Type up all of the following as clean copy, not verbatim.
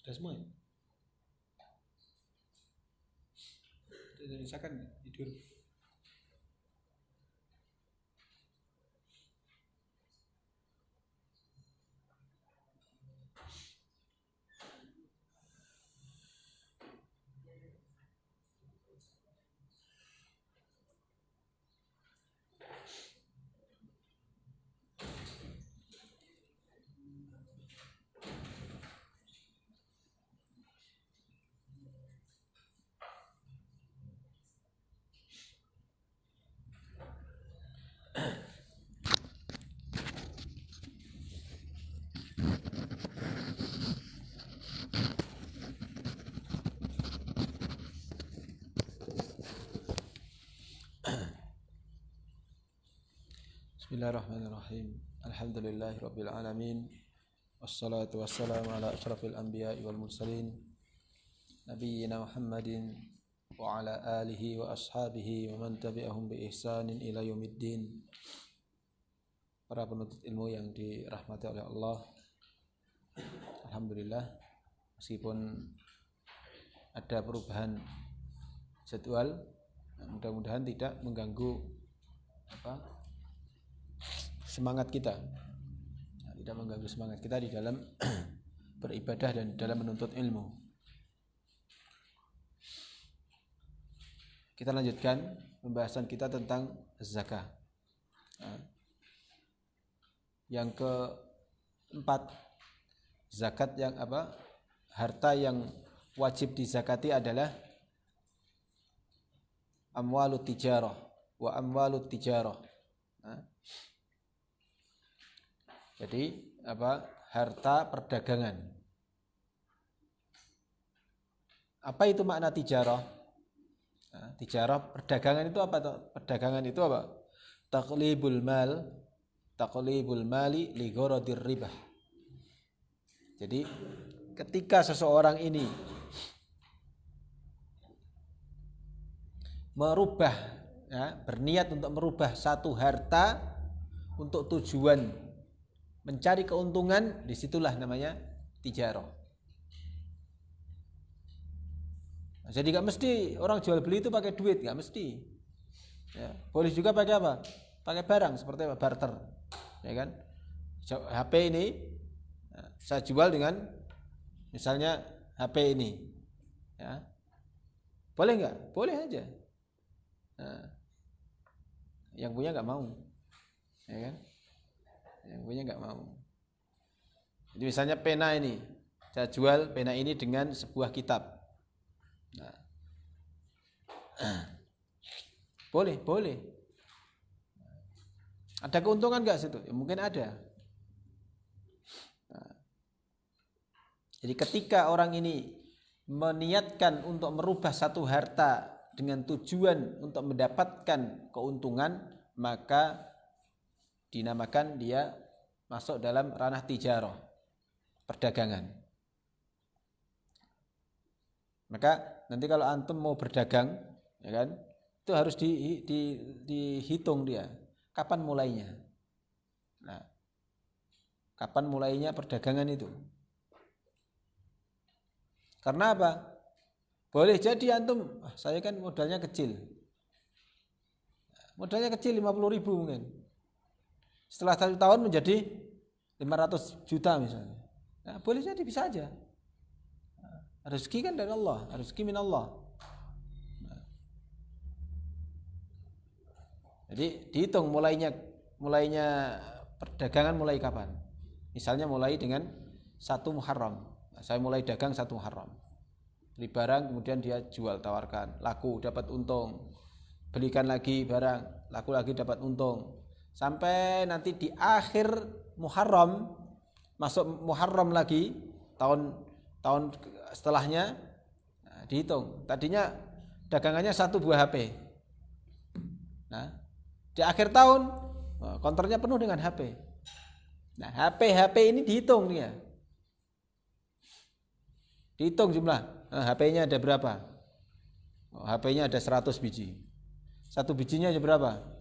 Sudah semua ya? Indonesia kan tidur. Bismillahirrahmanirrahim. Alhamdulillahirabbil alamin. Wassalatu wassalamu ala asyrafil anbiya'i wal mursalin nabiyyina Muhammadin wa ala alihi wa ashabihi wa man tabi'ahum bi ihsanin ila yaumiddin. Para penuntut ilmu yang dirahmati oleh Allah. Alhamdulillah, meskipun ada perubahan jadwal, mudah-mudahan tidak mengganggu semangat kita, tidak mengganggu semangat kita di dalam beribadah dan dalam menuntut ilmu. Kita lanjutkan pembahasan kita tentang zakat. Yang keempat, zakat yang harta yang wajib dizakati adalah amwalut tijarah wa amwalut tijarah. Jadi harta perdagangan. Apa itu makna tijarah? Tijarah perdagangan itu apa? Perdagangan itu apa? Taqlibul mali li gharadir ribah. Jadi ketika seseorang ini berniat untuk merubah satu harta untuk tujuan mencari keuntungan, disitulah namanya tijarah. Jadi nggak mesti orang jual beli itu pakai duit, nggak mesti. Ya, boleh juga pakai apa? Pakai barang seperti barter, ya kan? HP ini saya jual dengan misalnya HP ini, ya. Boleh nggak? Boleh aja. Nah, yang punya nggak mau, ya kan? Yang punya nggak mau. Jadi misalnya pena ini, saya jual pena ini dengan sebuah kitab. Nah, boleh. Ada keuntungan nggak situ? Ya, mungkin ada. Nah, jadi ketika orang ini meniatkan untuk merubah satu harta dengan tujuan untuk mendapatkan keuntungan, maka dinamakan dia masuk dalam ranah tijarah, perdagangan. Maka nanti kalau antum mau berdagang, ya kan, itu harus dihitung dia, kapan mulainya. Nah, kapan mulainya perdagangan itu? Karena apa? Boleh jadi antum, saya kan modalnya kecil. Modalnya kecil 50.000 mungkin. Setelah 1 tahun menjadi 500 juta misalnya. Nah, boleh jadi, bisa aja. Rezeki kan dari Allah, rezeki min Allah. Nah, jadi dihitung mulainya perdagangan mulai kapan. Misalnya mulai dengan 1 Muharram. Nah, saya mulai dagang 1 Muharram. Beli barang kemudian dia jual, tawarkan, laku dapat untung. Belikan lagi barang, laku lagi dapat untung. Sampai nanti di akhir Muharram, masuk Muharram lagi, tahun setelahnya, nah, dihitung. Tadinya dagangannya 1 buah HP. Nah, di akhir tahun konternya penuh dengan HP. Nah, HP ini dihitung dia. Dihitung jumlah. Nah, HP-nya ada berapa? HP-nya ada 100 biji. 1 bijinya aja berapa?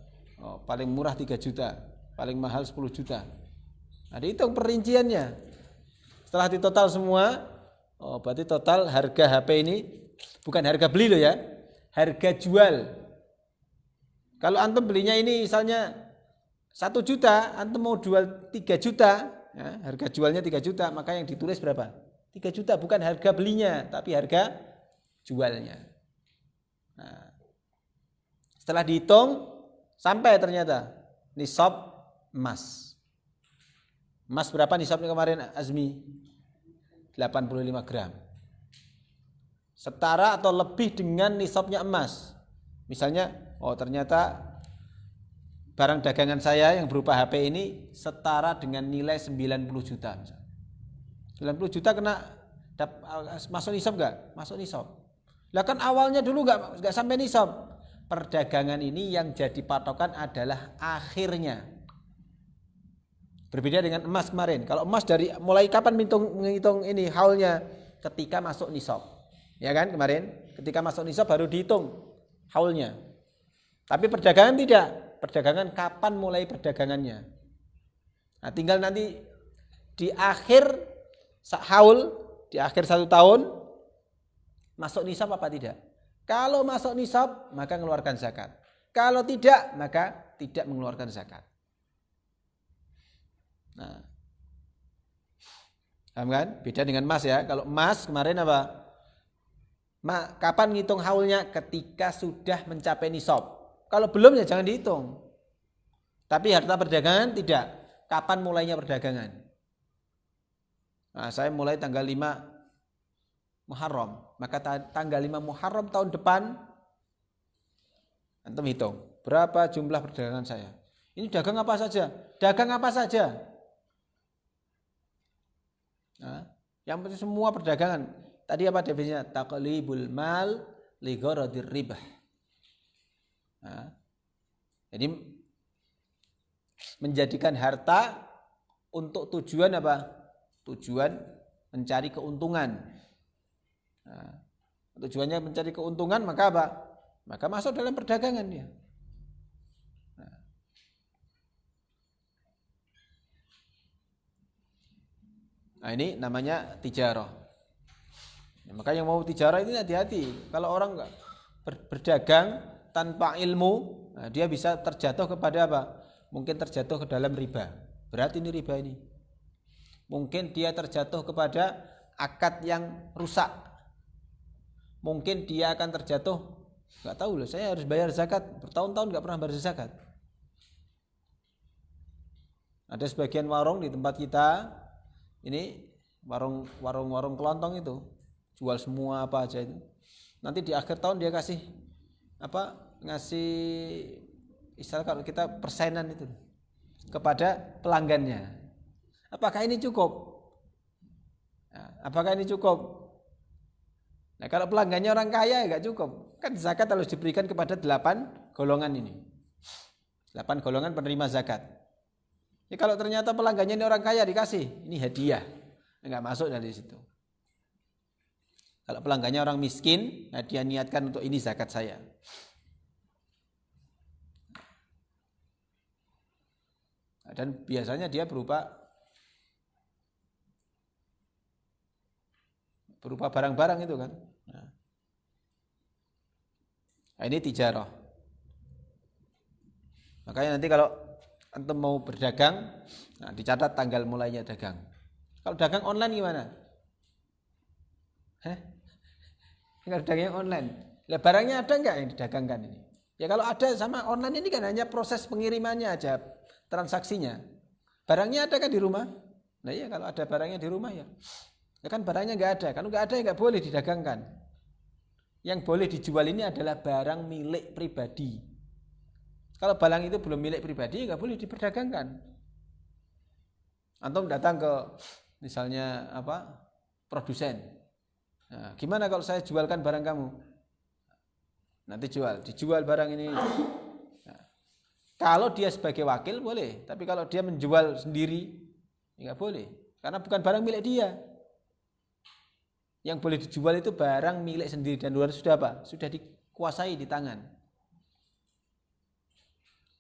Paling murah 3 juta, paling mahal 10 juta. Nah, dihitung perinciannya. Setelah ditotal semua, Oh, berarti total harga HP ini bukan harga beli loh ya, harga jual. Kalau antum belinya ini misalnya 1 juta, antum mau jual 3 juta, ya, harga jualnya 3 juta, maka yang ditulis berapa? 3 juta, bukan harga belinya, tapi harga jualnya. Nah, setelah dihitung, sampai ternyata nisab emas. Emas berapa nisabnya kemarin Azmi? 85 gram. Setara atau lebih dengan nisabnya emas. Misalnya, oh ternyata barang dagangan saya yang berupa HP ini setara dengan nilai 90 juta. 90 juta kena masuk nisab enggak? Masuk nisab. Lah kan awalnya dulu enggak sampai nisab. Perdagangan ini yang jadi patokan adalah akhirnya. Berbeda dengan emas kemarin. Kalau emas dari mulai kapan menghitung ini haulnya? Ketika masuk nisab. Ya kan kemarin? Ketika masuk nisab baru dihitung haulnya. Tapi perdagangan tidak. Perdagangan kapan mulai perdagangannya? Nah, tinggal nanti di akhir haul, di akhir 1 tahun masuk nisab apa tidak? Kalau masuk nisab maka mengeluarkan zakat. Kalau tidak maka tidak mengeluarkan zakat. Nah, paham kan? Beda dengan emas ya. Kalau emas kemarin apa? Kapan ngitung haulnya? Ketika sudah mencapai nisab. Kalau belum ya jangan dihitung. Tapi harta perdagangan tidak. Kapan mulainya perdagangan? Nah, saya mulai tanggal 5 Muharram. Maka tanggal 5 Muharram tahun depan antum hitung. Berapa jumlah perdagangan saya? Ini dagang apa saja? Dagang apa saja? Nah, yang penting semua perdagangan. Tadi apa definisinya? Taqlibul mal li gharadir ribah. Nah, jadi menjadikan harta untuk tujuan apa? Tujuan mencari keuntungan. Nah, tujuannya mencari keuntungan maka apa? Maka masuk dalam perdagangan dia. Nah, ini namanya tijarah. Ya, maka yang mau tijarah ini hati-hati. Kalau orang berdagang tanpa ilmu, nah dia bisa terjatuh kepada apa? Mungkin terjatuh ke dalam riba. Berat ini riba ini. Mungkin dia terjatuh kepada akad yang rusak. Mungkin dia akan terjatuh, nggak tahu loh, saya harus bayar zakat. Bertahun-tahun nggak pernah bayar zakat. Ada sebagian warung di tempat kita, ini warung kelontong itu jual semua apa aja itu. Nanti di akhir tahun dia kasih ngasih istilah kalau kita persenan itu kepada pelanggannya. Apakah ini cukup? Nah, apakah ini cukup? Nah, kalau pelanggannya orang kaya ya enggak cukup. Kan zakat harus diberikan kepada 8 golongan ini. 8 golongan penerima zakat. Ya kalau ternyata pelanggannya ini orang kaya dikasih, ini hadiah. Enggak masuk dari situ. Kalau pelanggannya orang miskin, nah dia niatkan untuk ini zakat saya. Dan biasanya dia berupa barang-barang itu kan. Nah, ini tijarah. Makanya nanti kalau antum mau berdagang, nah dicatat tanggal mulainya dagang. Kalau dagang online gimana? Kalau dagang online, lah barangnya ada nggak yang didagangkan ini? Ya kalau ada sama online ini kan hanya proses pengirimannya aja, transaksinya. Barangnya ada kan di rumah? Nah iya kalau ada barangnya di rumah ya. Ya kan barangnya nggak ada, kalau nggak ada ya nggak boleh didagangkan. Yang boleh dijual ini adalah barang milik pribadi. Kalau barang itu belum milik pribadi nggak boleh diperdagangkan. Antum datang ke misalnya produsen. Nah, gimana kalau saya jualkan barang kamu? Nanti dijual barang ini. Nah, kalau dia sebagai wakil boleh, tapi kalau dia menjual sendiri nggak boleh, karena bukan barang milik dia. Yang boleh dijual itu barang milik sendiri dan luar sudah apa? Sudah dikuasai di tangan.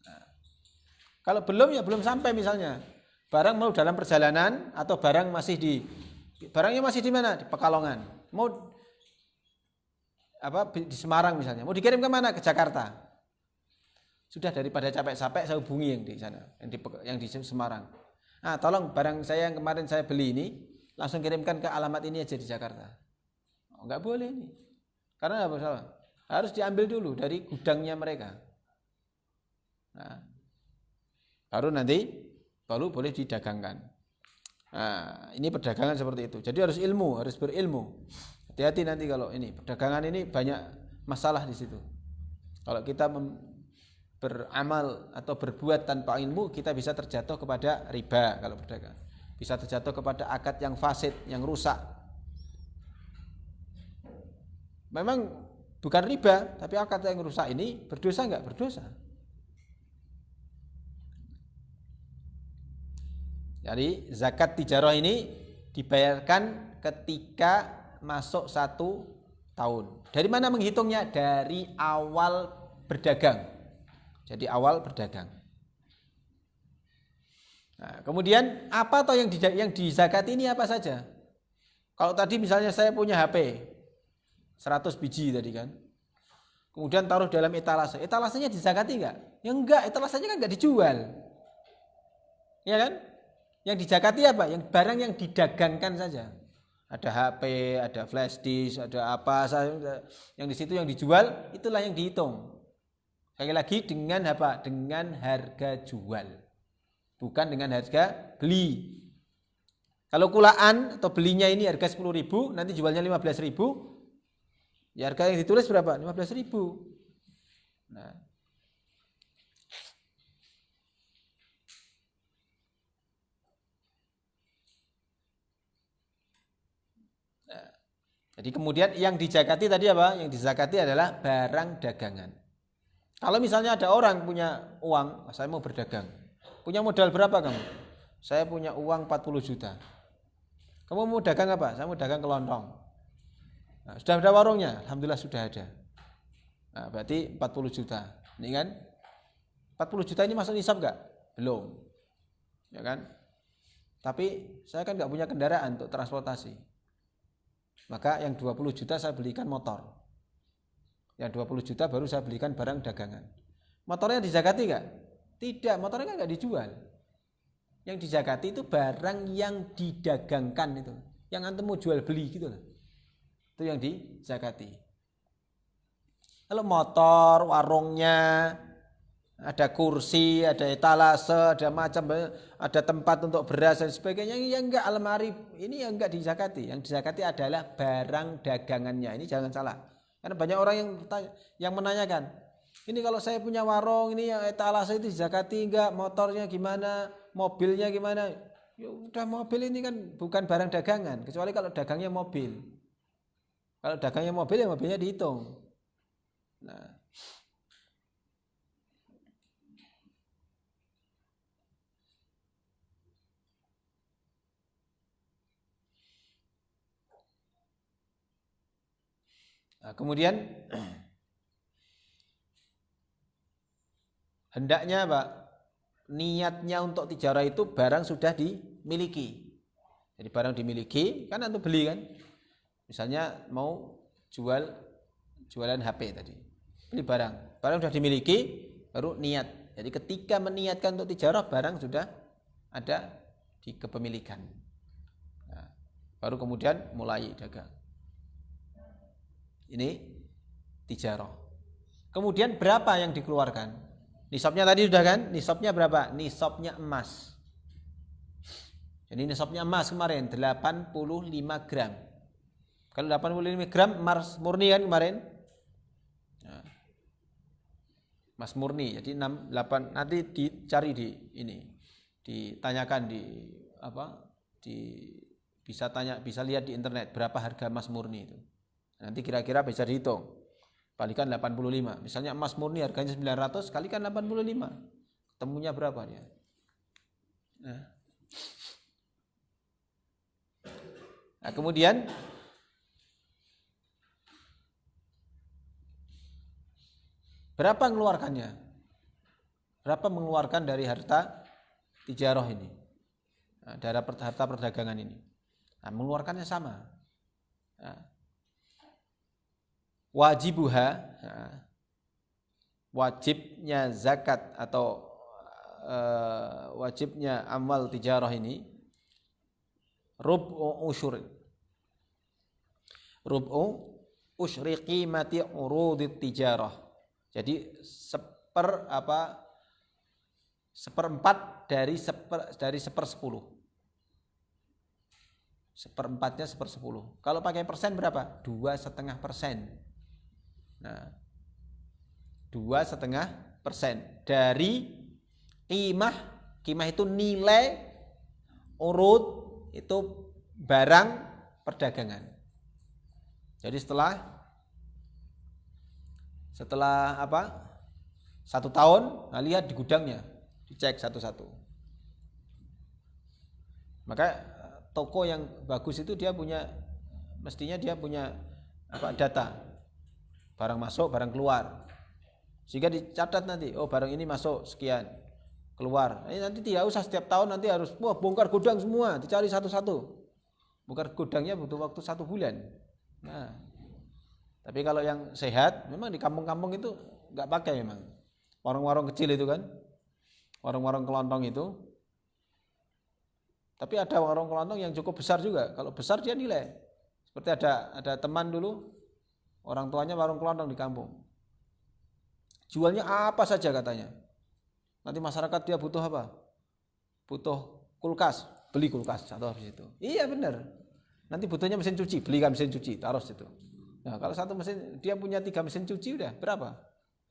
Nah, kalau belum ya belum sampai misalnya barang mau dalam perjalanan atau barang masih di Barangnya masih di mana? Di Pekalongan. Mau di Semarang misalnya. Mau dikirim ke mana? Ke Jakarta. Sudah, daripada capek-capek saya hubungi yang di sana, yang di Semarang. Nah, tolong barang saya yang kemarin saya beli ini langsung kirimkan ke alamat ini aja di Jakarta. Enggak boleh ini. Karena apa salah? Harus diambil dulu dari gudangnya mereka. Nah, baru nanti boleh didagangkan. Nah, ini perdagangan seperti itu. Jadi harus berilmu. Hati-hati nanti kalau ini perdagangan ini banyak masalah di situ. Kalau kita beramal atau berbuat tanpa ilmu, kita bisa terjatuh kepada riba kalau berdagang. Bisa terjatuh kepada akad yang fasid, yang rusak. Memang bukan riba, tapi akad yang rusak ini berdosa enggak? Berdosa. Jadi zakat tijarah ini dibayarkan ketika masuk 1 tahun. Dari mana menghitungnya? Dari awal berdagang. Jadi awal berdagang. Nah, kemudian apa toh yang dizakati ini apa saja? Kalau tadi misalnya saya punya HP 100 biji tadi kan. Kemudian taruh dalam etalase. Etalasenya dizakati enggak? Ya enggak, etalasenya kan enggak dijual. Ya kan? Yang dizakati apa? Yang barang yang didagangkan saja. Ada HP, ada flash disk, ada apa saja yang di situ yang dijual, itulah yang dihitung. Sekali lagi dengan apa? Dengan harga jual. Bukan dengan harga beli. Kalau kulaan atau belinya ini harga 10.000, nanti jualnya 15.000, ya harga yang ditulis berapa? 15.000. Nah. Jadi kemudian yang dizakati tadi apa? Yang dizakati adalah barang dagangan. Kalau misalnya ada orang punya uang, saya mau berdagang. Punya modal berapa kamu? Saya punya uang 40 juta. Kamu mau dagang apa? Saya mau dagang kelontong. Nah, sudah ada warungnya? Alhamdulillah sudah ada. Nah, berarti 40 juta. Ini kan? 40 juta ini masuk nisab enggak? Belum. Ya kan? Tapi saya kan enggak punya kendaraan untuk transportasi. Maka yang 20 juta saya belikan motor. Yang 20 juta baru saya belikan barang dagangan. Motornya dizakati enggak? Tidak, motornya kan enggak dijual. Yang dizakati itu barang yang didagangkan itu. Yang antum mau jual beli gitu loh. Itu yang dizakati. Kalau motor, warungnya, ada kursi, ada etalase, ada macam, ada tempat untuk beras dan sebagainya, yang enggak almari, ini yang enggak dizakati. Yang dizakati adalah barang dagangannya. Ini jangan salah. Karena banyak orang yang menanyakan, ini kalau saya punya warung, ini yang etalase itu dizakati enggak, motornya gimana, mobilnya gimana? Ya udah, mobil ini kan bukan barang dagangan, kecuali kalau dagangnya mobil. Kalau dagangnya mobil, ya mobilnya dihitung. Nah, kemudian hendaknya Pak, niatnya untuk tijarah itu barang sudah dimiliki. Jadi barang dimiliki, kan untuk beli kan. Misalnya mau jualan HP tadi. Beli barang sudah dimiliki, baru niat. Jadi ketika meniatkan untuk tijarah, barang sudah ada di kepemilikan. Nah, baru kemudian mulai dagang. Ini tijarah. Kemudian berapa yang dikeluarkan? Nisabnya tadi sudah kan? Nisabnya berapa? Nisabnya emas. Jadi nisabnya emas kemarin 85 gram. Kalau 85 gram emas murni kan kemarin? Nah, emas murni. Jadi 8 nanti dicari di ini. Ditanyakan bisa lihat di internet berapa harga emas murni itu. Nanti kira-kira bisa dihitung. Kalikan 85. Misalnya emas murni harganya 900, kalikan 85. Ketemunya berapa dia? Nah, kemudian berapa mengeluarkannya? Berapa mengeluarkan dari harta tijarah ini? Nah, dari harta perdagangan ini. Nah, mengeluarkannya sama. Nah, wajibuha, wajibnya zakat atau wajibnya amal tijarah ini rub'u usyur. Rub'u usyri qimati urudit tijarah. Jadi seperempat dari sepersepuluh. Seperempatnya sepersepuluh. Kalau pakai persen berapa? 2,5%. Nah, 2,5% dari qimah itu nilai, urut itu barang perdagangan. Jadi setelah 1 tahun, nah lihat di gudangnya, dicek satu-satu. Maka toko yang bagus itu mestinya dia punya data, barang masuk, barang keluar, sehingga dicatat nanti, oh barang ini masuk sekian, keluar. Nanti tidak usah setiap tahun nanti harus bongkar gudang semua, dicari satu-satu. Bongkar gudangnya butuh waktu 1 bulan. Nah, tapi kalau yang sehat, memang di kampung-kampung itu nggak pakai memang. Warung-warung kecil itu kan, warung-warung kelontong itu. Tapi ada warung kelontong yang cukup besar juga. Kalau besar dia nilai. Seperti ada teman dulu, orang tuanya warung kelontong di kampung. Jualnya apa saja katanya. Nanti masyarakat dia butuh apa? Butuh kulkas, beli kulkas atau habis itu. Iya benar. Nanti butuhnya mesin cuci, belikan mesin cuci, taruh situ. Nah, kalau satu mesin, dia punya 3 mesin cuci udah berapa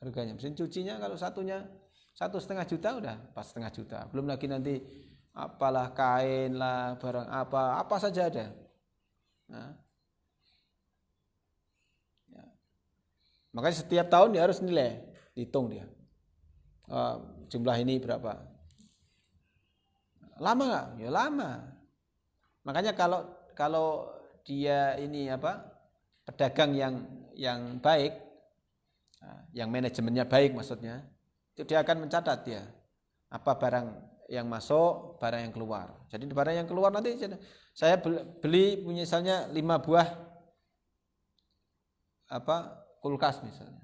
harganya? Mesin cucinya kalau satunya 1,5 juta udah pas 1,5 juta. Belum lagi nanti apalah kain lah, barang apa saja ada. Nah, ya. Makanya setiap tahun dia harus nilai, hitung dia. Jumlah ini berapa? Lama nggak? Ya lama. Makanya kalau dia ini pedagang yang baik, yang manajemennya baik maksudnya, itu dia akan mencatat dia apa barang yang masuk, barang yang keluar. Jadi barang yang keluar nanti saya beli misalnya 5 buah kulkas misalnya,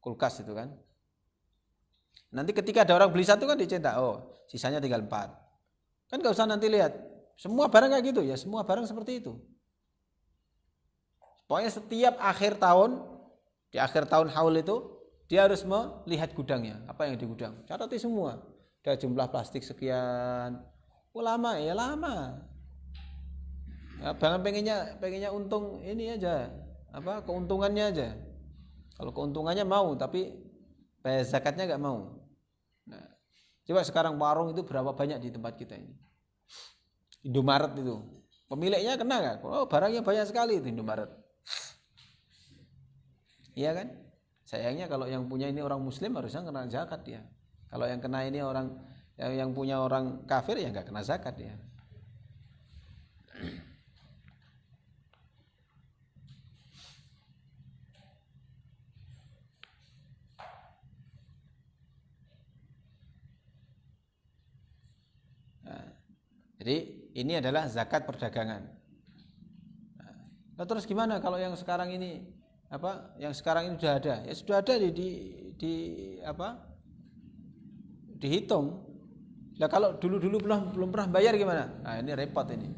kulkas itu kan. Nanti ketika ada orang beli 1 kan dicetak, oh sisanya tinggal 4. Kan nggak usah nanti lihat semua barang kayak gitu ya, semua barang seperti itu. Pokoknya setiap akhir tahun, di akhir tahun haul itu dia harus melihat gudangnya, apa yang di gudang. Catati semua. Ada jumlah plastik sekian. Oh lama ya lama. Ya, pengennya untung ini aja, keuntungannya aja. Kalau keuntungannya mau, tapi bayar zakatnya nggak mau. Nah, coba sekarang warung itu berapa banyak di tempat kita ini? Indomaret itu, pemiliknya kena nggak? Oh barangnya banyak sekali itu Indomaret. Iya kan? Sayangnya kalau yang punya ini orang Muslim harusnya kena zakat dia. Kalau yang kena ini yang punya orang kafir ya nggak kena zakat dia. Nah, jadi ini adalah zakat perdagangan. Nah, terus gimana kalau yang sekarang ini yang sekarang ini sudah ada? Ya sudah ada dihitung. Nah, kalau dulu belum pernah bayar gimana? Nah, ini repot ini.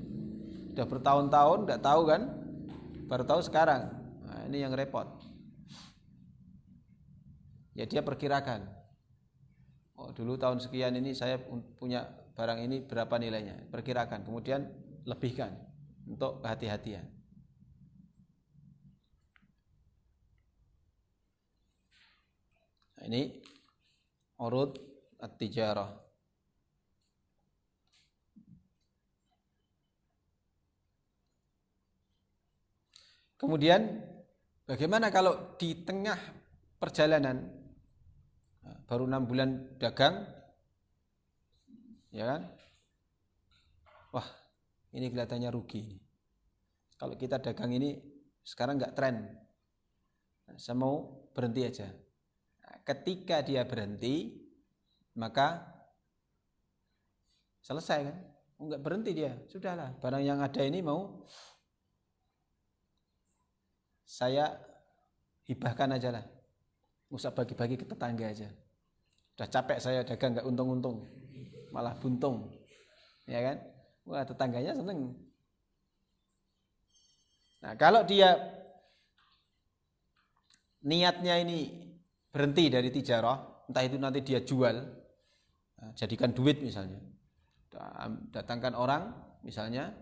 Sudah bertahun-tahun enggak tahu kan? Baru tahu sekarang. Nah, ini yang repot. Ya dia perkirakan. Oh, dulu tahun sekian ini saya punya barang ini berapa nilainya? Perkirakan, kemudian lebihkan untuk kehati-hatian. Nah, ini urud at-tijarah. Kemudian bagaimana kalau di tengah perjalanan baru 6 bulan dagang, ya kan? Wah, ini kelihatannya rugi. Kalau kita dagang ini sekarang nggak tren, saya mau berhenti aja. Ketika dia berhenti, maka selesai kan? enggak berhenti dia, sudahlah barang yang ada ini mau saya hibahkan aja lah, usah bagi-bagi ke tetangga aja. Udah capek saya dagang enggak untung-untung, malah buntung, ya kan? Wah tetangganya seneng. Nah kalau dia niatnya ini berhenti dari tijarah, entah itu nanti dia jual, jadikan duit misalnya, datangkan orang misalnya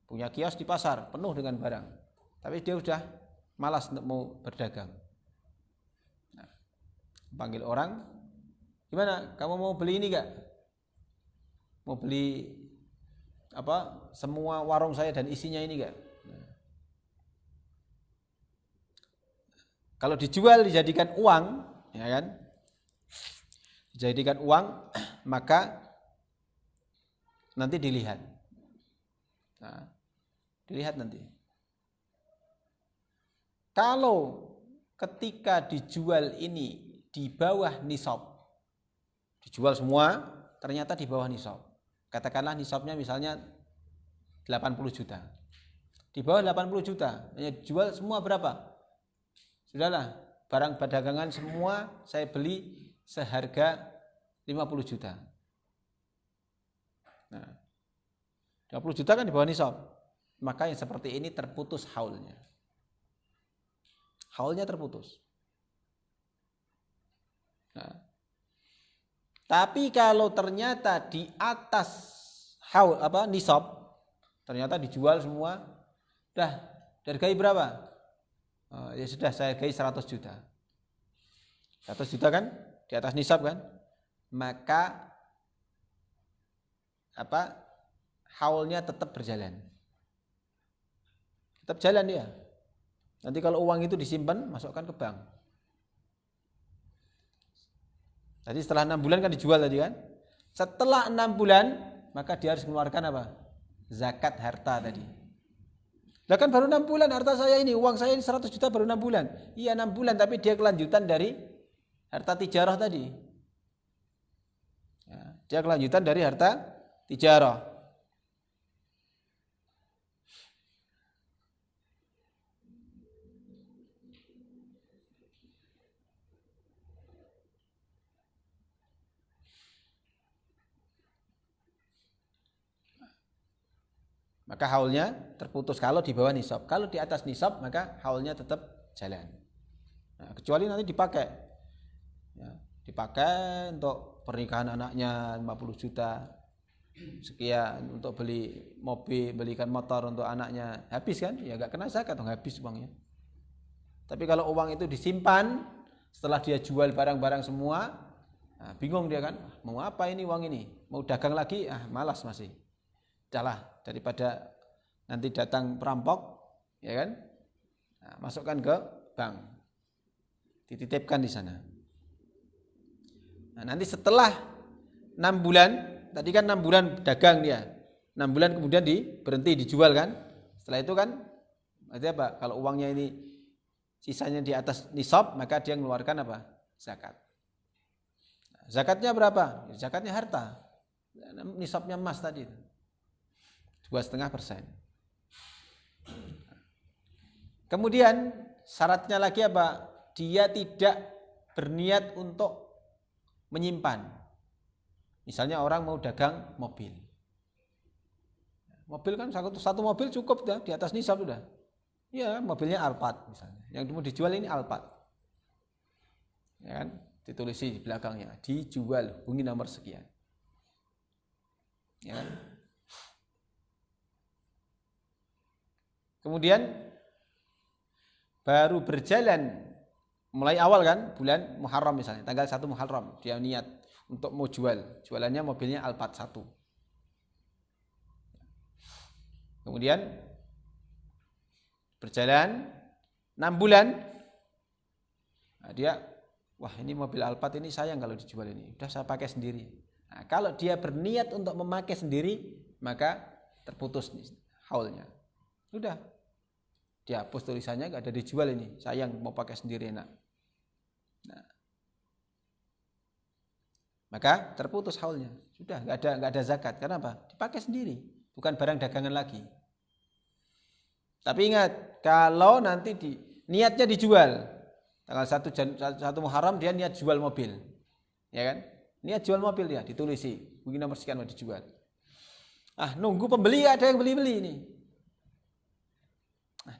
punya kios di pasar penuh dengan barang, tapi dia udah malas untuk mau berdagang. Nah, panggil orang, gimana? Kamu mau beli ini gak? Mau beli apa? Semua warung saya dan isinya ini gak? Nah, kalau dijual dijadikan uang, ya kan? Dijadikan uang, maka nanti dilihat. Nah, dilihat nanti. Kalau ketika dijual ini di bawah nisab, dijual semua ternyata di bawah nisab. Katakanlah nisabnya misalnya 80 juta. Di bawah 80 juta, hanya dijual semua berapa? Sudahlah, barang perdagangan semua saya beli seharga 50 juta. Nah, 20 juta kan di bawah nisab. Maka yang seperti ini terputus haulnya. Haulnya terputus. Nah, tapi kalau ternyata di atas haul nisab, ternyata dijual semua, dah hargai berapa? Ya sudah saya hargai 100 juta. 100 juta kan di atas nisab kan? Maka haulnya tetap berjalan. Tetap jalan dia. Nanti kalau uang itu disimpan, masukkan ke bank. Tadi setelah 6 bulan kan dijual tadi kan? Setelah 6 bulan, maka dia harus mengeluarkan apa? Zakat harta tadi. Lah kan baru 6 bulan harta saya ini, uang saya ini 100 juta baru 6 bulan. Iya 6 bulan, tapi dia kelanjutan dari harta tijarah tadi. Ya, dia kelanjutan dari harta tijarah. Maka haulnya terputus kalau di bawah nisab. Kalau di atas nisab maka haulnya tetap jalan. Nah, kecuali nanti dipakai. Ya, dipakai untuk pernikahan anaknya 50 juta. Sekian untuk beli mobil, belikan motor untuk anaknya. Habis kan? Ya enggak kena zakat, habis uangnya. Tapi kalau uang itu disimpan setelah dia jual barang-barang semua, nah, bingung dia kan, mau apa ini uang ini? Mau dagang lagi? Malas masih. Udahlah, daripada nanti datang perampok, ya kan? Nah, masukkan ke bank, dititipkan di sana. Nah, nanti setelah 6 bulan, tadi kan 6 bulan dagang dia, 6 bulan kemudian berhenti dijual kan? Setelah itu kan, artinya apa? Kalau uangnya ini sisanya di atas nisab, maka dia mengeluarkan apa? Zakat. Nah, zakatnya berapa? Zakatnya harta. Nisabnya emas tadi. 2,5%. Kemudian syaratnya lagi apa? Dia tidak berniat untuk menyimpan. Misalnya orang mau dagang mobil. Mobil kan satu mobil cukup dah, di atas nisab sudah. Ya, mobilnya Alphard misalnya. Yang mau dijual ini Alphard. Ya kan? Ditulisi di belakangnya, dijual, hubungi nomor sekian. Ya kan? Kemudian baru berjalan mulai awal kan bulan Muharram misalnya, tanggal 1 Muharram dia niat untuk mau jual. Jualannya mobilnya Alphard 1. Kemudian berjalan 6 bulan. Nah, dia wah ini mobil Alphard ini sayang kalau dijual ini. Udah saya pakai sendiri. Nah, kalau dia berniat untuk memakai sendiri, maka terputus haulnya. Sudah, dihapus tulisannya, gak ada dijual ini. Sayang mau pakai sendiri enak. Nah, maka terputus haulnya. Sudah nggak ada zakat. Karena apa? Dipakai sendiri, bukan barang dagangan lagi. Tapi ingat, kalau nanti niatnya dijual, tanggal 1 Muharram dia niat jual mobil. Ya kan? Niat jual mobil dia, ditulisi, begini nomor sekian mau dijual. Nunggu pembeli, ada yang beli-beli ini.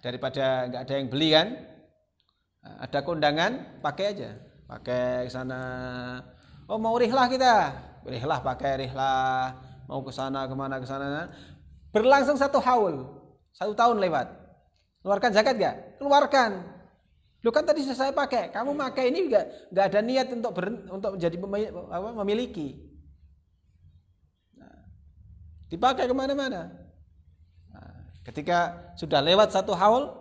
Daripada nggak ada yang beli kan, ada kondangan, pakai aja. Pakai ke sana. Oh mau rihlah kita, rihlah pakai rihlah. Mau ke sana kemana ke sana. Berlangsung 1 haul. 1 tahun lewat. Keluarkan zakat gak? Keluarkan. Lu kan tadi saya pakai. Kamu pakai ini gak ada niat untuk menjadi memiliki. Dipakai kemana-mana. Ketika sudah lewat 1 haul,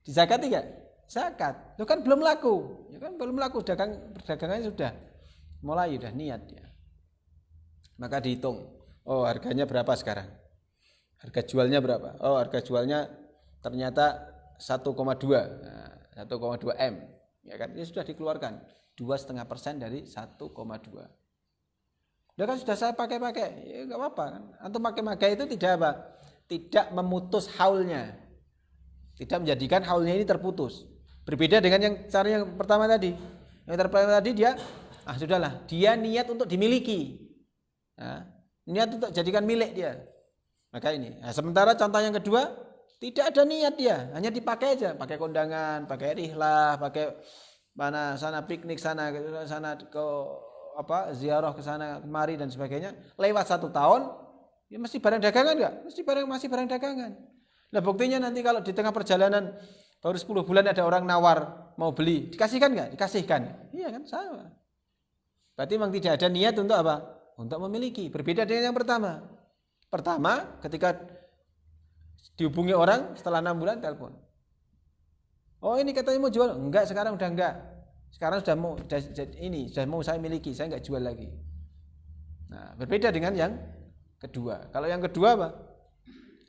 dizakati gak? Zakat. Lu kan belum laku. Ya kan belum laku. Perdagangannya sudah mulai, sudah niat ya. Maka dihitung. Oh harganya berapa sekarang? Harga jualnya berapa? Oh harga jualnya ternyata 1,2 M. Ya kan? Ini sudah dikeluarkan 2,5% dari 1,2. Udah kan sudah saya pakai. Ya enggak apa-apa kan. Antum pakai itu tidak apa? Tidak memutus haulnya. Tidak menjadikan haulnya ini terputus. Berbeda dengan yang cara yang pertama tadi. Yang pertama tadi dia sudahlah, dia niat untuk dimiliki. Niat untuk jadikan milik dia. Maka ini. Sementara contoh yang kedua, tidak ada niat dia, hanya dipakai aja, pakai kondangan, pakai rihlah, pakai mana sana piknik sana ke ziarah ke sana kemari dan sebagainya. Lewat 1 tahun, ya mesti barang dagangan enggak? Masih barang dagangan. Nah, buktinya nanti kalau di tengah perjalanan baru 10 bulan ada orang nawar mau beli, dikasihkan enggak? Dikasihkan. Iya kan, sama. Berarti memang tidak ada niat untuk apa? Untuk memiliki. Berbeda dengan yang pertama. Pertama, ketika dihubungi orang setelah 6 bulan telepon. Oh ini katanya mau jual, enggak sekarang udah enggak. Sekarang sudah mau saya miliki, saya enggak jual lagi. Nah, berbeda dengan yang kedua. Kalau yang kedua apa?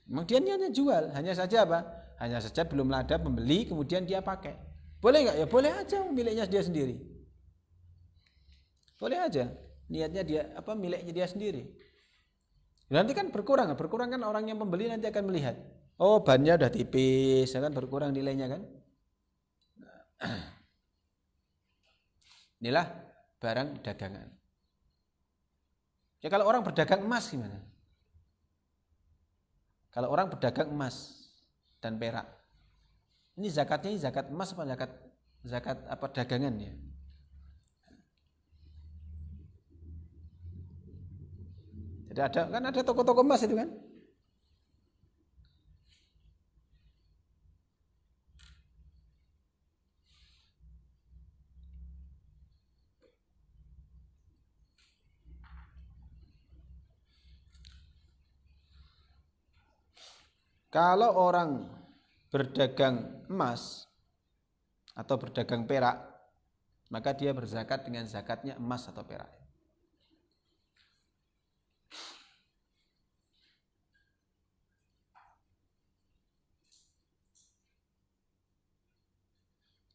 Memang dia niatnya jual, hanya saja apa? Hanya saja belum ada pembeli, kemudian dia pakai. Boleh enggak? Ya boleh aja, miliknya dia sendiri. Boleh aja, niatnya dia miliknya dia sendiri. Nanti kan berkurang kan orang yang pembeli nanti akan melihat. Oh bannya udah tipis, ya kan berkurang nilainya kan. Inilah barang dagangan. Ya kalau orang berdagang emas gimana? Kalau orang berdagang emas dan perak, ini zakatnya zakat emas apa zakat apa dagangannya? Jadi ada toko-toko emas itu kan? Kalau orang berdagang emas atau berdagang perak, maka dia berzakat dengan zakatnya emas atau perak.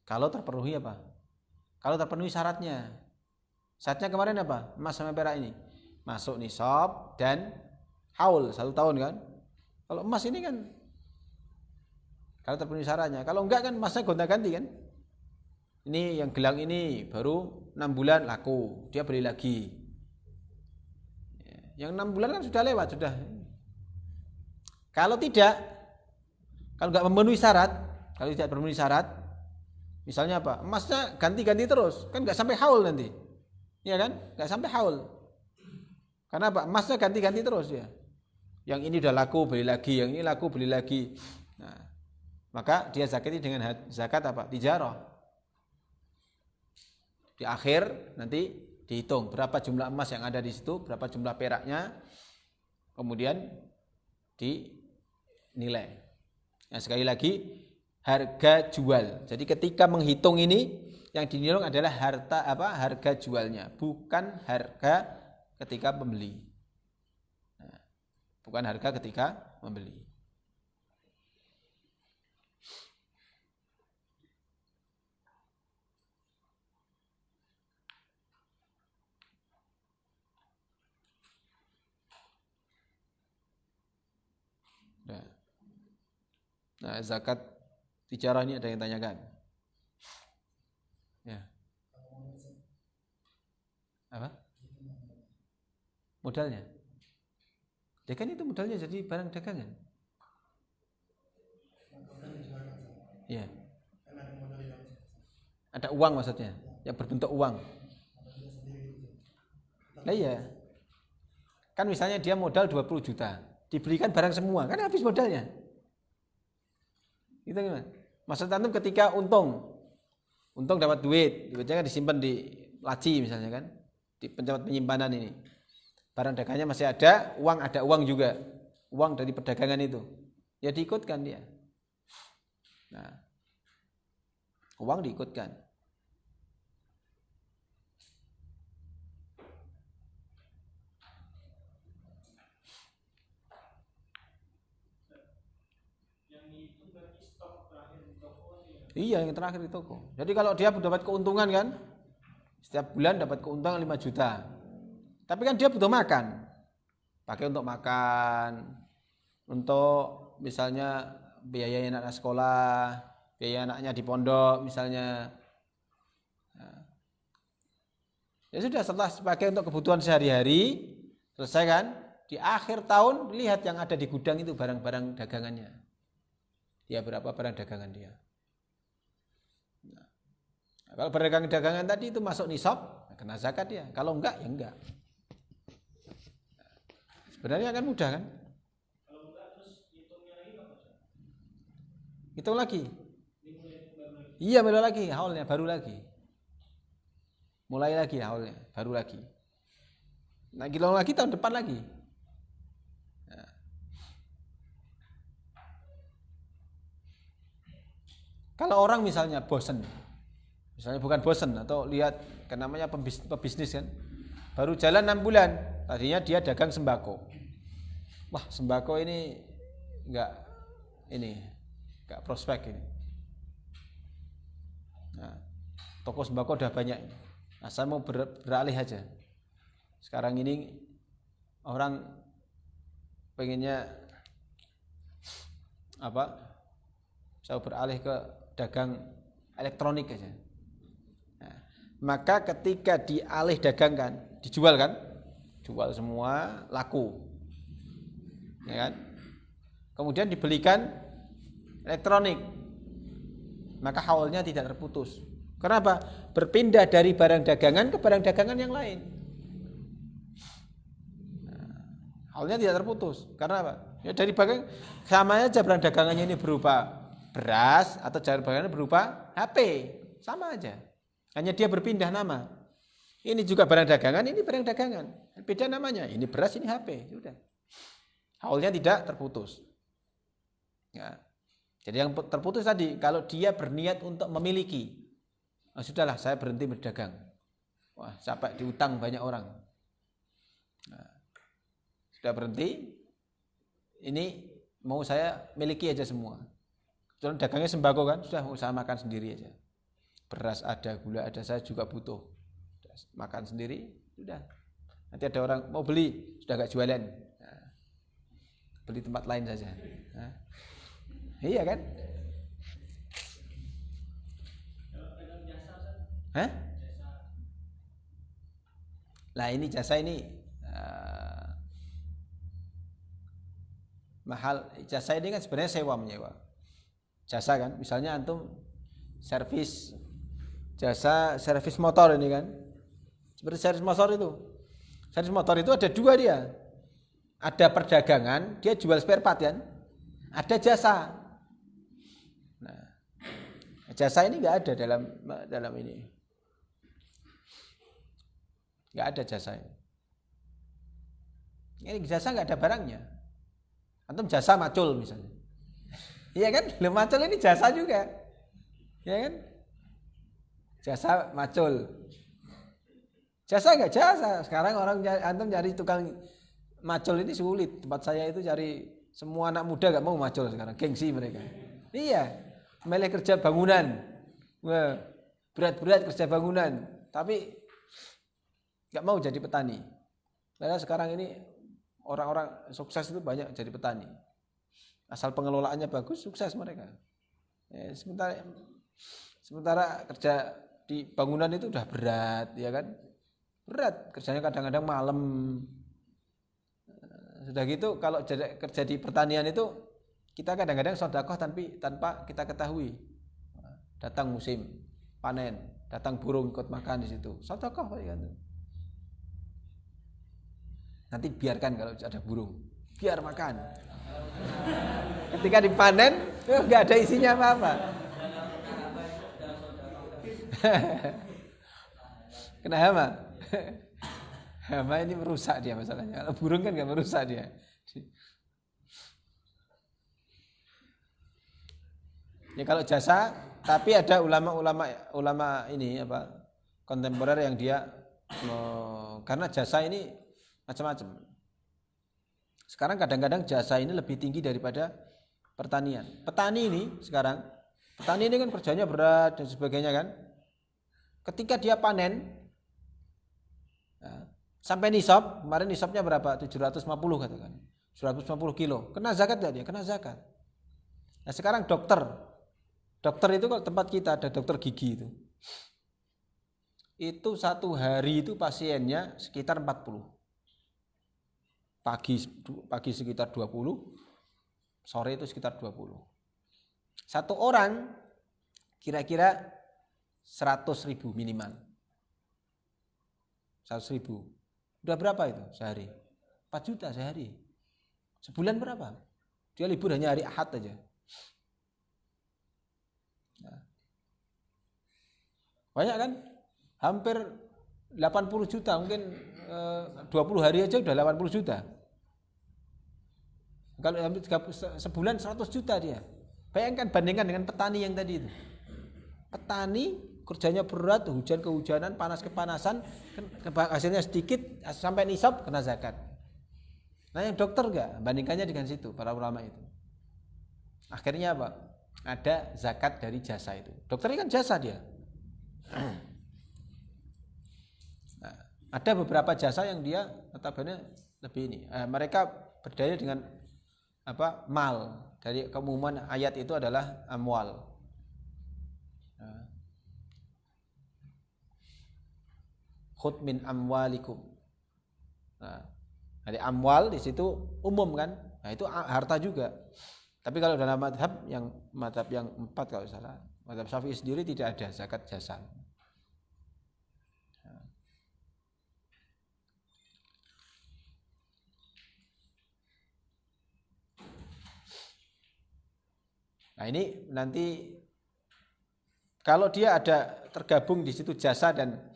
Kalau terpenuhi apa? Kalau terpenuhi syaratnya. Syaratnya kemarin apa? Emas sama perak ini. Masuk nisab dan haul 1 tahun kan? Kalau emas ini kan kalau terpenuhi syaratnya. Kalau enggak kan emasnya gonta-ganti kan? Ini yang gelang ini baru 6 bulan laku, dia beli lagi. Yang 6 bulan kan sudah lewat, sudah. Kalau enggak memenuhi syarat, kalau tidak memenuhi syarat, misalnya apa? Emasnya ganti-ganti terus, kan enggak sampai haul nanti. Iya kan? Enggak sampai haul. Karena apa? Emasnya ganti-ganti terus ya. Yang ini udah laku beli lagi, yang ini laku beli lagi. Nah, maka dia zakati dengan zakat apa? Tijarah. Di akhir nanti dihitung berapa jumlah emas yang ada di situ, berapa jumlah peraknya, kemudian dinilai. Nah, sekali lagi harga jual. Jadi ketika menghitung ini yang dinilai adalah harga jualnya, bukan harga ketika pembeli. Nah, bukan harga ketika membeli. Nah, zakat tijarah ini ada yang tanyakan. Ya. Apa? Modalnya. Ya kan itu modalnya jadi barang dagangan. Ya. Ada uang maksudnya, yang berbentuk uang. Nah iya. Kan misalnya dia modal 20 juta, dibelikan barang semua, kan habis modalnya. Itu gimana? Maksud antum ketika untung dapat duit, duitnya kan disimpan di laci misalnya kan, di tempat penyimpanan ini. Barang dagangnya masih ada uang juga, uang dari perdagangan itu, ya diikutkan dia. Nah, uang diikutkan. Iya, yang terakhir di toko. Jadi kalau dia dapat keuntungan kan, setiap bulan dapat keuntungan 5 juta. Tapi kan dia butuh makan. Pakai untuk makan, untuk misalnya biaya anak sekolah, biaya anaknya di pondok misalnya. Ya sudah, setelah pakai untuk kebutuhan sehari-hari, selesai kan? Di akhir tahun lihat yang ada di gudang itu barang-barang dagangannya. Ya berapa barang dagangan dia. Nah, kalau barang dagangan tadi itu masuk nisab, kena zakat ya. Kalau enggak ya enggak. Sebenarnya kan mudah kan? Kalau enggak terus hitungnya lagi apa? Hitung lagi. Iya, mulai lagi, haulnya baru lagi. Mulai lagi haulnya, baru lagi. Nah, hitung lagi tahun depan lagi. Nah. Kalau orang misalnya bosen, misalnya bukan bosen atau lihat kan namanya pebisnis kan, baru jalan 6 bulan, tadinya dia dagang sembako. Wah, sembako ini enggak prospek ini. Nah, toko sembako udah banyak. Nah, saya mau beralih aja. Sekarang ini orang pengennya apa? Saya beralih ke dagang elektronik aja. Nah, maka ketika dialih dagangkan, dijual kan? Jual semua, laku. Ya kan? Kemudian dibelikan elektronik. Maka haulnya tidak terputus. Kenapa? Berpindah dari barang dagangan ke barang dagangan yang lain. Nah, haulnya tidak terputus. Karena apa? Ya dari barang sama aja, barang dagangannya ini berupa beras atau barang dagangannya berupa HP, sama aja. Hanya dia berpindah nama. Ini juga barang dagangan, ini barang dagangan. Beda namanya. Ini beras, ini HP. Sudah. Haulnya tidak terputus. Ya. Jadi yang terputus tadi, kalau dia berniat untuk memiliki, oh, sudahlah saya berhenti berdagang. Wah, sampai diutang banyak orang. Nah, sudah berhenti, ini mau saya miliki aja semua. Soalnya dagangnya sembako kan, sudah mau saya makan sendiri aja. Beras ada, gula ada, saya juga butuh. Makan sendiri, sudah. Nanti ada orang mau beli, sudah gak jualan. Nah, beli tempat lain saja. Nah, iya kan? Hah? Lah ini jasa ini mahal. Jasa ini kan sebenarnya sewa menyewa. Jasa kan, misalnya antum servis, jasa servis motor ini kan. Seperti servis motor itu. Servis motor itu ada dua dia. Ada perdagangan, dia jual spare part kan. Ada jasa. Nah, jasa ini enggak ada dalam ini. Enggak ada jasa ini. Ini jasa enggak ada barangnya. Antum jasa macul misalnya. Iya kan? Lo macul ini jasa juga. Iya kan? Jasa macul. Jasa enggak jasa. Sekarang orang antum cari tukang macul ini sulit. Tempat saya itu cari, semua anak muda enggak mau macul sekarang. Gengsi mereka. Iya. Milih kerja bangunan. Wah, berat-berat kerja bangunan. Tapi enggak mau jadi petani. Karena sekarang ini orang-orang sukses itu banyak jadi petani. Asal pengelolaannya bagus, sukses mereka. Ya, sementara kerja di bangunan itu udah berat, ya kan? Berat, kerjanya kadang-kadang malam. Sudah gitu kalau kerja di pertanian itu kita kadang-kadang sedekah tanpa kita ketahui. Datang musim panen, datang burung ikut makan di situ. Sedekah ya kan. Nanti biarkan kalau ada burung, biar makan. Ketika dipanen, nggak ada isinya apa-apa. Kena hama. Hama ini merusak dia masalahnya. Kalau burung kan nggak merusak dia. Ya kalau jasa, tapi ada ulama ini kontemporer yang dia karena jasa ini macam-macam. Sekarang kadang-kadang jasa ini lebih tinggi daripada pertanian. Petani ini kan kerjanya berat dan sebagainya kan. Ketika dia panen sampai nisab, kemarin nisabnya berapa? 750 katakan. 750 kilo. Kena zakat enggak dia? Kena zakat. Nah, sekarang dokter itu kalau tempat kita ada dokter gigi itu satu hari itu pasiennya sekitar 40. Pagi sekitar 20, sore itu sekitar 20. Satu orang kira-kira 100.000 minimal. 100.000. Udah berapa itu sehari? 4 juta sehari. Sebulan berapa? Dia libur hanya hari Ahad aja. Nah. Banyak kan? Hampir 80 juta, mungkin 20 hari aja udah 80 juta. Kalau sebulan 100 juta dia. Bayangkan, bandingkan dengan petani yang tadi itu. Petani kerjanya berat, hujan kehujanan, panas kepanasan, hasilnya sedikit, sampai nisab kena zakat. Nah yang dokter enggak, bandingkannya dengan situ, para ulama itu. Akhirnya apa? Ada zakat dari jasa itu. Dokter ini kan jasa dia. Nah, ada beberapa jasa yang dia notabene lebih ini. Mereka berdaya dengan mal. Dari keumuman ayat itu adalah amwal. Khudh min amwalikum. Nah, dari amwal di situ umum kan? Nah, itu harta juga. Tapi kalau dalam madhab yang 4 kalau salah, madhab Syafi'i sendiri tidak ada zakat jasa. Nah ini nanti kalau dia ada tergabung di situ jasa dan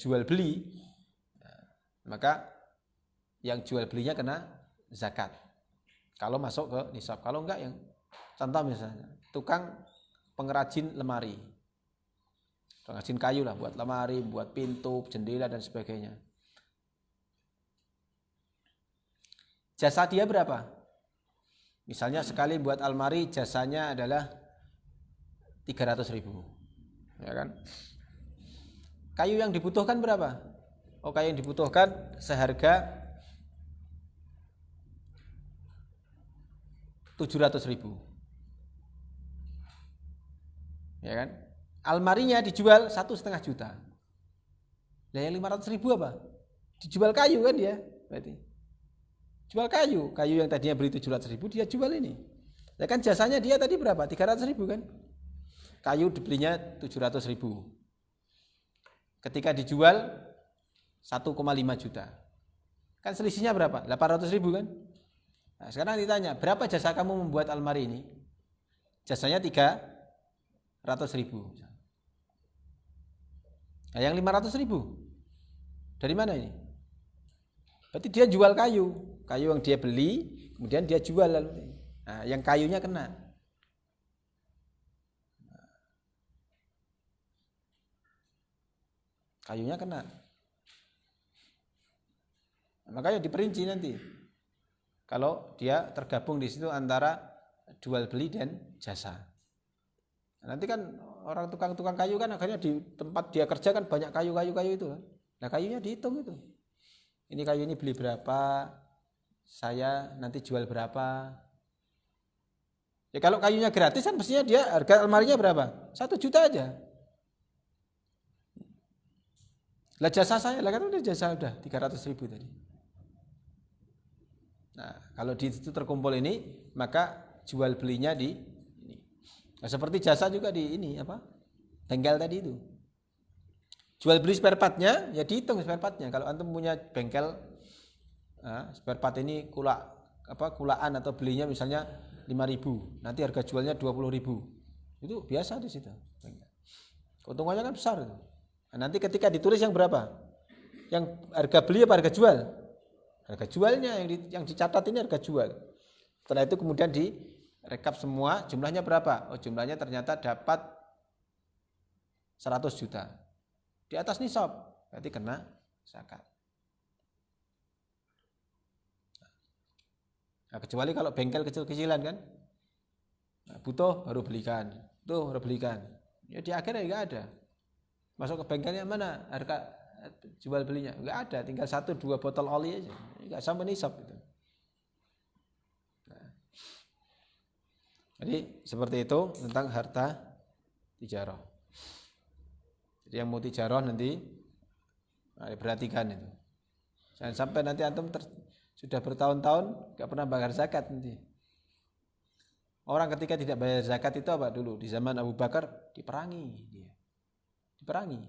jual beli, maka yang jual belinya kena zakat. Kalau masuk ke nisab, kalau enggak yang contoh misalnya tukang pengrajin lemari, pengrajin kayu lah, buat lemari, buat pintu, jendela dan sebagainya. Jasa dia berapa? Misalnya sekali buat almari jasanya adalah 300.000, ya kan? Kayu yang dibutuhkan berapa? Oh, kayu yang dibutuhkan seharga 700.000, ya kan? Almarinya dijual 1,5 juta. Nah yang 500.000 apa? Dijual kayu kan dia, berarti. Jual kayu yang tadinya beli 700.000 dia jual ini. Ya kan jasanya dia tadi berapa? 300.000 kan? Kayu dibelinya 700.000. Ketika dijual 1,5 juta. Kan selisihnya berapa? 800.000 kan? Nah, sekarang ditanya, berapa jasa kamu membuat almari ini? Jasanya 300.000. Nah, yang 500.000 dari mana ini? Berarti dia jual kayu yang dia beli, kemudian dia jual lalu. Nah, yang kayunya kena. Kayunya kena. Nah, makanya diperinci nanti. Kalau dia tergabung di situ antara jual beli dan jasa. Nah, nanti kan orang tukang kayu kan akhirnya di tempat dia kerja kan banyak kayu itu kan. Nah, kayunya dihitung itu. Ini kayu ini beli berapa? saya nanti jual berapa. Ya kalau kayunya gratis kan mestinya dia harga almarinya berapa? 1 juta aja. Lah jasa saya, lah kan udah jasa udah 300.000 tadi. Nah, kalau di situ terkumpul ini, maka jual belinya di ini. Nah, seperti jasa juga di ini apa? Bengkel tadi itu. Jual beli spare partnya, ya dihitung spare partnya. Kalau antum punya bengkel, spare part ini kulaan atau belinya misalnya 5.000, nanti harga jualnya 20.000. Itu biasa di situ. Keuntungannya kan besar itu. Nah, nanti ketika ditulis yang berapa? Yang harga beli apa harga jual? Harga jualnya yang dicatat ini harga jual. Setelah itu kemudian direkap semua, jumlahnya berapa? Oh, jumlahnya ternyata dapat 100 juta. Di atas nisab, berarti kena zakat. Nah, kecuali kalau bengkel kecil-kecilan kan, butuh baru belikan, Ya di akhirnya nggak ada. Masuk ke bengkelnya mana harga jual belinya? Nggak ada, tinggal 1-2 botol oli aja, nggak sampai nisab itu. Nah, jadi seperti itu tentang harta tijarah. Jadi yang mau tijarah nanti perhatikan itu. Jangan sampai nanti antum sudah bertahun-tahun gak pernah bayar zakat nanti. Orang ketika tidak bayar zakat itu apa dulu? Di zaman Abu Bakar diperangi dia. Diperangi.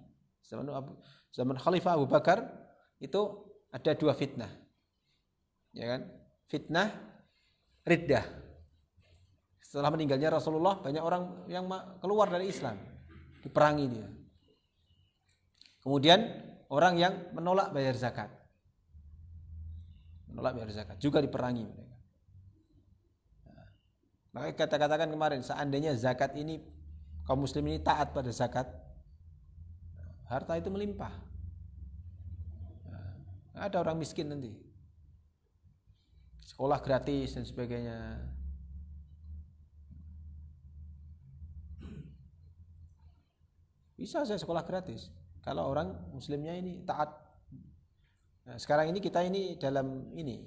Zaman Khalifah Abu Bakar itu ada 2 fitnah. Ya kan? Fitnah riddah. Setelah meninggalnya Rasulullah, banyak orang yang keluar dari Islam. Diperangi dia. Kemudian orang yang menolak bayar zakat. Juga diperangi mereka. Nah, maka katakan kemarin, seandainya zakat ini kaum muslim ini taat pada zakat, harta itu melimpah. Nah, ada orang miskin nanti, sekolah gratis dan sebagainya. Bisa saya sekolah gratis kalau orang muslimnya ini taat. Nah, sekarang ini kita ini dalam ini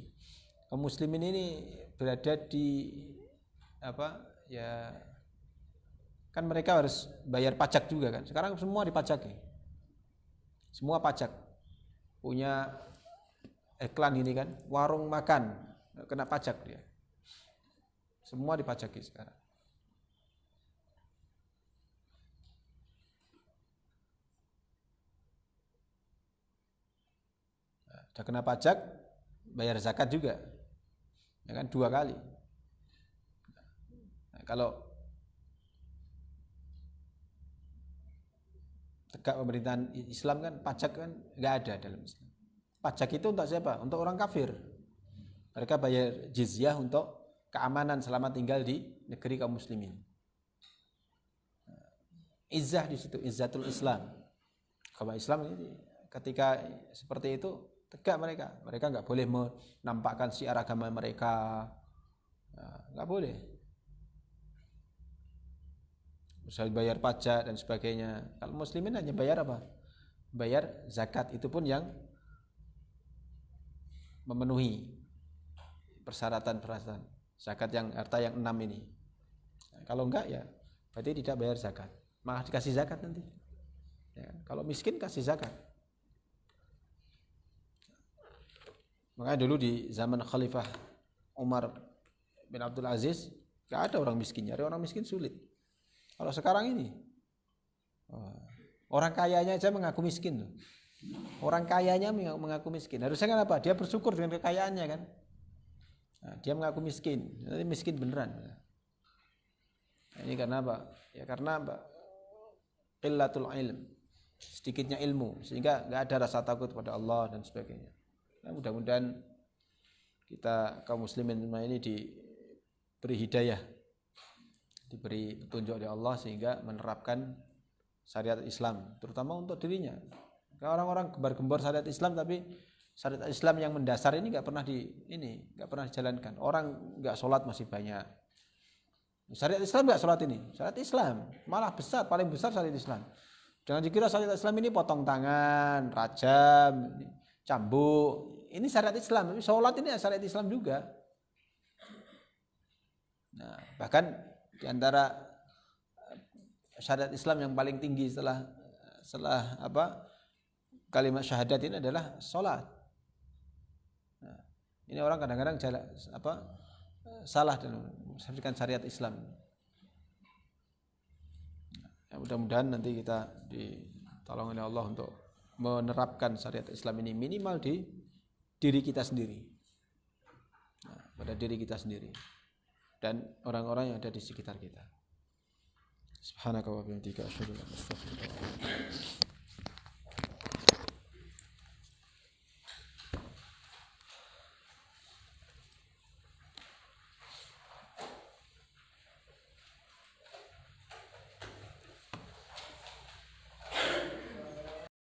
kaum muslimin ini berada di apa ya, kan mereka harus bayar pajak juga kan. Sekarang semua dipajaki, semua pajak. Punya iklan ini kan, warung makan kena pajak dia, semua dipajaki sekarang. Sudah kena pajak, bayar zakat juga, ya kan 2 kali. Nah, kalau tegak pemerintahan Islam kan pajak kan nggak ada dalam Islam. Pajak itu untuk siapa? Untuk orang kafir. Mereka bayar jizyah untuk keamanan selama tinggal di negeri kaum muslimin. Izzah di situ, izzatul Islam. Kalau Islam ini ketika seperti itu tegak mereka nggak boleh menampakkan syiar agama mereka, nggak boleh. Misalnya bayar pajak dan sebagainya. Kalau muslimin hanya bayar apa? Bayar zakat, itu pun yang memenuhi persyaratan zakat, yang harta yang 6 ini. Kalau enggak ya berarti tidak bayar zakat, malah dikasih zakat nanti. Ya, kalau miskin kasih zakat. Makanya dulu di zaman Khalifah Umar bin Abdul Aziz gak ada orang miskin, nyari orang miskin sulit. Kalau sekarang ini orang kayanya aja mengaku miskin loh. Orang kayanya mengaku miskin. Harusnya kan apa? Dia bersyukur dengan kekayaannya kan. Nah, dia mengaku miskin, nanti miskin beneran. Nah, ini karena apa? Ya karena apa? Qillatul ilm, sedikitnya ilmu, sehingga gak ada rasa takut pada Allah dan sebagainya. Nah, mudah-mudahan kita kaum muslimin ini diberi hidayah, diberi petunjuk oleh Allah sehingga menerapkan syariat Islam, terutama untuk dirinya. Kalau orang-orang gembar-gembor syariat Islam tapi syariat Islam yang mendasar ini nggak pernah dijalankan. Orang nggak sholat masih banyak. Syariat Islam nggak sholat ini, syariat Islam malah besar, paling besar syariat Islam. Jangan dikira syariat Islam ini potong tangan, rajam, cambuk. ini syariat Islam, tapi sholat ini syariat Islam juga. Nah, bahkan di antara syariat Islam yang paling tinggi setelah kalimat syahadat ini adalah sholat. Nah, ini orang kadang-kadang salah dalam menafsirkan syariat Islam. Ya, mudah-mudahan nanti kita ditolong oleh Allah untuk menerapkan syariat Islam ini minimal di diri kita sendiri, pada diri kita sendiri dan orang-orang yang ada di sekitar kita. Subhanaka wa bihamdika asyhadu an la ilaha illa anta astaghfiruka wa atubu ilaik.